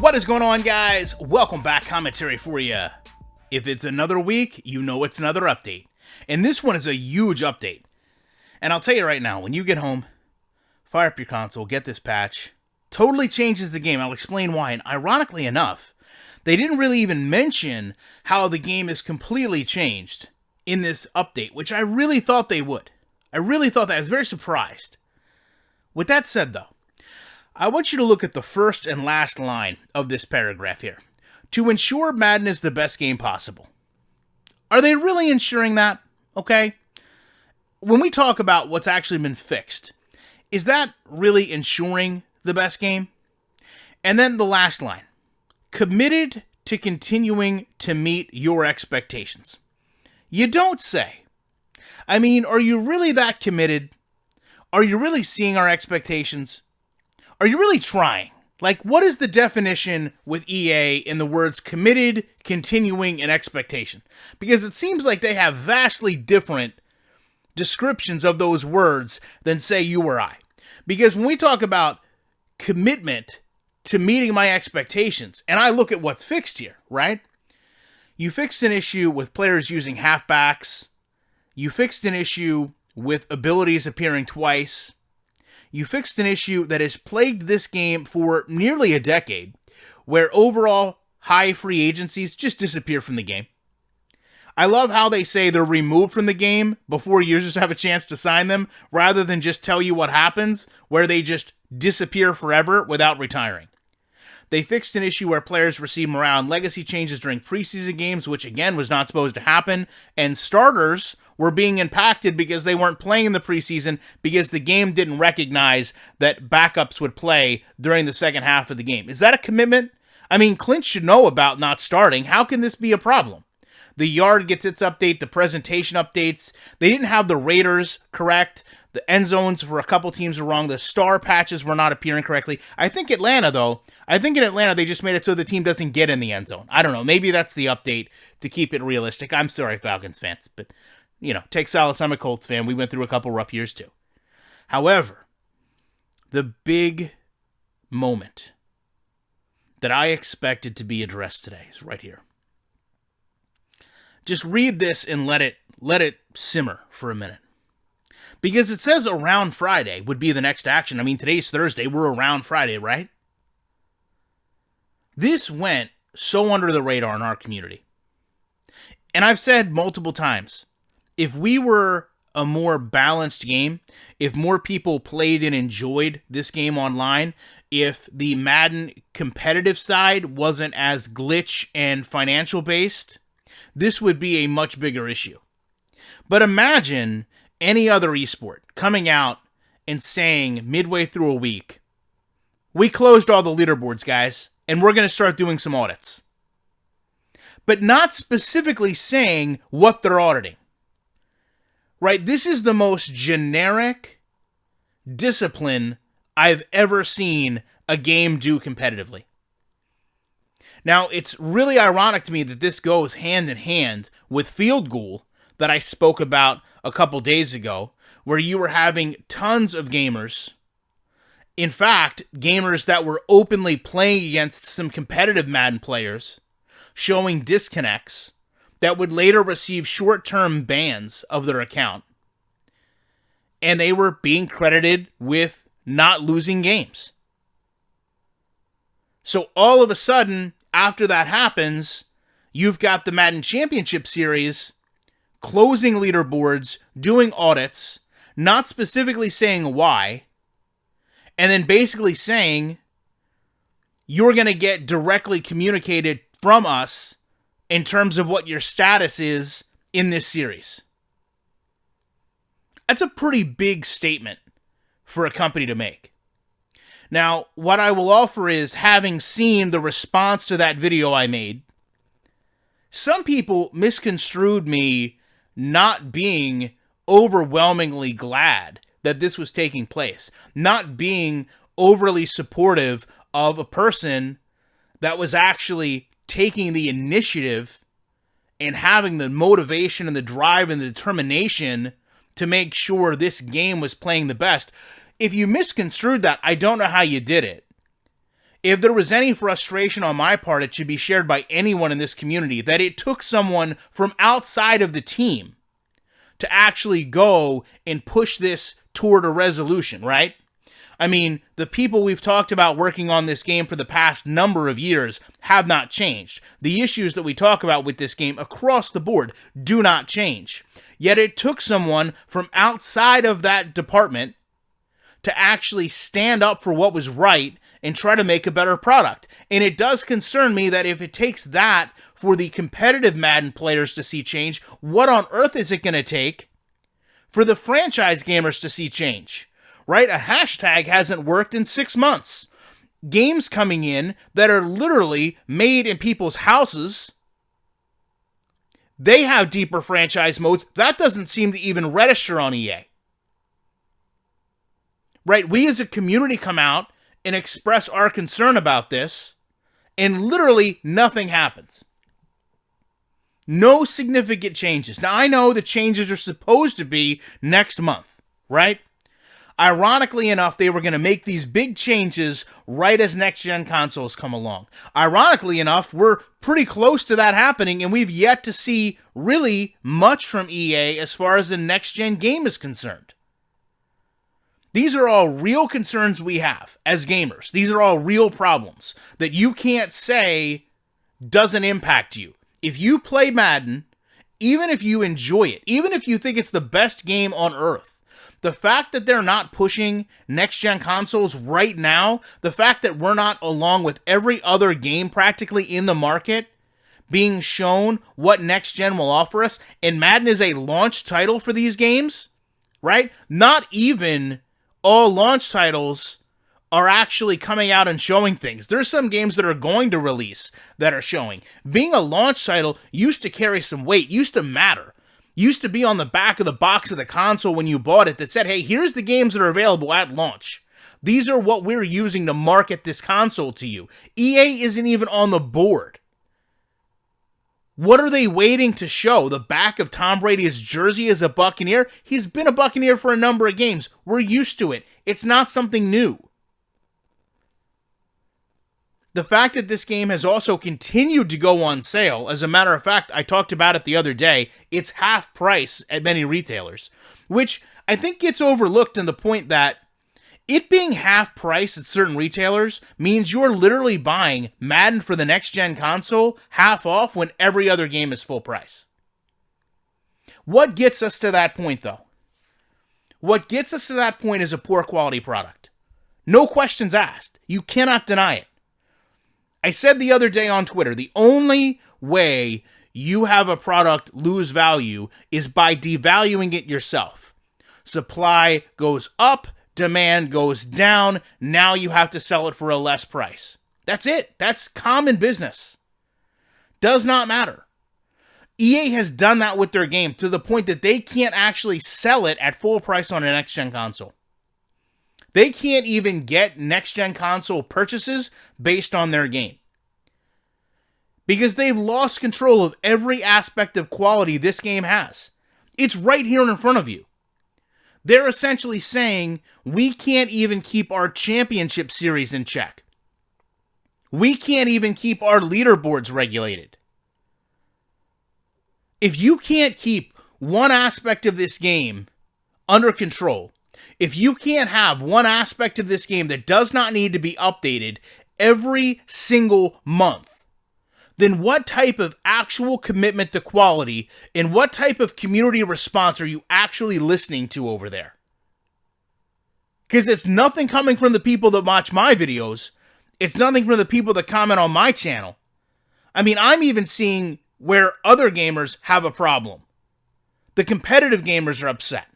What is going on, guys? Welcome back. Commentary for you. If it's another week, you know it's another update. And this one is a huge update. And I'll tell you right now, when you get home, fire up your console, get this patch. Totally changes the game. I'll explain why. And ironically enough, they didn't really even mention how the game is completely changed in this update, which I really thought they would. I was very surprised. With that said, though, I want you to look at the first and last line of this paragraph here. To ensure Madden is the best game possible. Are they really ensuring that? Okay. When we talk about what's actually been fixed, is that really ensuring the best game? And then the last line. Committed to continuing to meet your expectations. You don't say. I mean, are you really that committed? Are you really seeing our expectations? Are you really trying? Like, what is the definition with EA in the words committed, continuing, and expectation? Because it seems like they have vastly different descriptions of those words than, say, you or I. Because when we talk about commitment to meeting my expectations, and I look at what's fixed here, right? You fixed an issue with players using halfbacks. You fixed an issue with abilities appearing twice. You fixed an issue that has plagued this game for nearly a decade, where overall high free agencies just disappear from the game. I love how they say they're removed from the game before users have a chance to sign them, rather than just tell you what happens, where they just disappear forever without retiring. They fixed an issue where players receive morale and legacy changes during preseason games, which again was not supposed to happen, and starters were being impacted because they weren't playing in the preseason because the game didn't recognize that backups would play during the second half of the game. Is that a commitment? I mean, Clint should know about not starting. How can this be a problem? The yard gets its update, the presentation updates. They didn't have the Raiders correct. The end zones for a couple teams are wrong. The star patches were not appearing correctly. I think in Atlanta, they just made it so the team doesn't get in the end zone. I don't know. Maybe that's the update to keep it realistic. I'm sorry, Falcons fans, but take solace. I'm a Colts fan. We went through a couple rough years too. However, the big moment that I expected to be addressed today is right here. Just read this and let it simmer for a minute. Because it says around Friday would be the next action. I mean, today's Thursday. We're around Friday, right? This went so under the radar in our community. And I've said multiple times, if we were a more balanced game, if more people played and enjoyed this game online, if the Madden competitive side wasn't as glitch and financial based, this would be a much bigger issue. But imagine any other esport coming out and saying midway through a week, we closed all the leaderboards, guys, and we're going to start doing some audits. But not specifically saying what they're auditing. Right? This is the most generic discipline I've ever seen a game do competitively. Now, it's really ironic to me that this goes hand in hand with Field Goal that I spoke about a couple days ago, where you were having tons of gamers, in fact, gamers that were openly playing against some competitive Madden players, showing disconnects that would later receive short-term bans of their account. And they were being credited with not losing games. So all of a sudden, after that happens, you've got the Madden Championship Series closing leaderboards, doing audits, not specifically saying why, and then basically saying you're going to get directly communicated from us in terms of what your status is in this series. That's a pretty big statement for a company to make. Now, what I will offer is, having seen the response to that video I made, some people misconstrued me not being overwhelmingly glad that this was taking place, not being overly supportive of a person that was actually taking the initiative and having the motivation and the drive and the determination to make sure this game was playing the best. If you misconstrued that, I don't know how you did it. If there was any frustration on my part, it should be shared by anyone in this community, that it took someone from outside of the team to actually go and push this toward a resolution, right? I mean, the people we've talked about working on this game for the past number of years have not changed. The issues that we talk about with this game across the board do not change. Yet it took someone from outside of that department to actually stand up for what was right and try to make a better product. And it does concern me that if it takes that for the competitive Madden players to see change, what on earth is it going to take for the franchise gamers to see change? Right? A hashtag hasn't worked in 6 months. Games coming in that are literally made in people's houses, they have deeper franchise modes. That doesn't seem to even register on EA. Right? We as a community come out and express our concern about this, and literally nothing happens. No significant changes. Now, I know the changes are supposed to be next month, right? Ironically enough, they were going to make these big changes right as next-gen consoles come along. Ironically enough, we're pretty close to that happening, and we've yet to see really much from EA as far as the next-gen game is concerned. These are all real concerns we have as gamers. These are all real problems that you can't say doesn't impact you. If you play Madden, even if you enjoy it, even if you think it's the best game on earth, the fact that they're not pushing next-gen consoles right now, the fact that we're not, along with every other game practically in the market, being shown what next-gen will offer us, and Madden is a launch title for these games, right? Not even all launch titles are actually coming out and showing things. There's some games that are going to release that are showing. Being a launch title used to carry some weight, used to matter. Used to be on the back of the box of the console when you bought it that said, hey, here's the games that are available at launch. These are what we're using to market this console to you. EA isn't even on the board. What are they waiting to show? The back of Tom Brady's jersey as a Buccaneer? He's been a Buccaneer for a number of games. We're used to it. It's not something new. The fact that this game has also continued to go on sale, as a matter of fact, I talked about it the other day, it's half price at many retailers, which I think gets overlooked in the point that it being half price at certain retailers means you're literally buying Madden for the next-gen console half off when every other game is full price. What gets us to that point, though? What gets us to that point is a poor quality product. No questions asked. You cannot deny it. I said the other day on Twitter, the only way you have a product lose value is by devaluing it yourself. Supply goes up, demand goes down, now you have to sell it for a less price. That's it. That's common business. Does not matter. EA has done that with their game to the point that they can't actually sell it at full price on a next-gen console. They can't even get next-gen console purchases based on their game. Because they've lost control of every aspect of quality this game has. It's right here in front of you. They're essentially saying, we can't even keep our championship series in check. We can't even keep our leaderboards regulated. If you can't keep one aspect of this game under control, if you can't have one aspect of this game that does not need to be updated every single month, then what type of actual commitment to quality and what type of community response are you actually listening to over there? Because it's nothing coming from the people that watch my videos. It's nothing from the people that comment on my channel. I mean, I'm even seeing where other gamers have a problem. The competitive gamers are upset.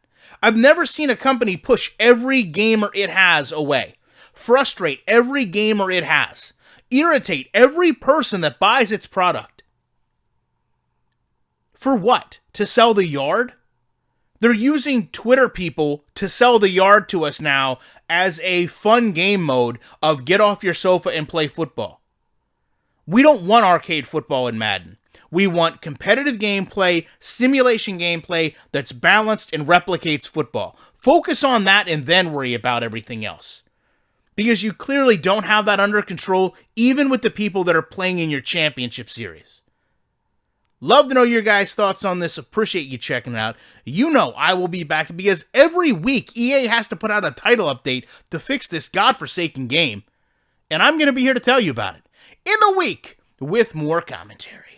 I've never seen a company push every gamer it has away, frustrate every gamer it has, irritate every person that buys its product. For what? To sell the yard? They're using Twitter people to sell the yard to us now as a fun game mode of get off your sofa and play football. We don't want arcade football in Madden. We want competitive gameplay, simulation gameplay that's balanced and replicates football. Focus on that and then worry about everything else. Because you clearly don't have that under control, even with the people that are playing in your championship series. Love to know your guys' thoughts on this. Appreciate you checking it out. You know I will be back because every week EA has to put out a title update to fix this godforsaken game. And I'm going to be here to tell you about it in a week with more commentary.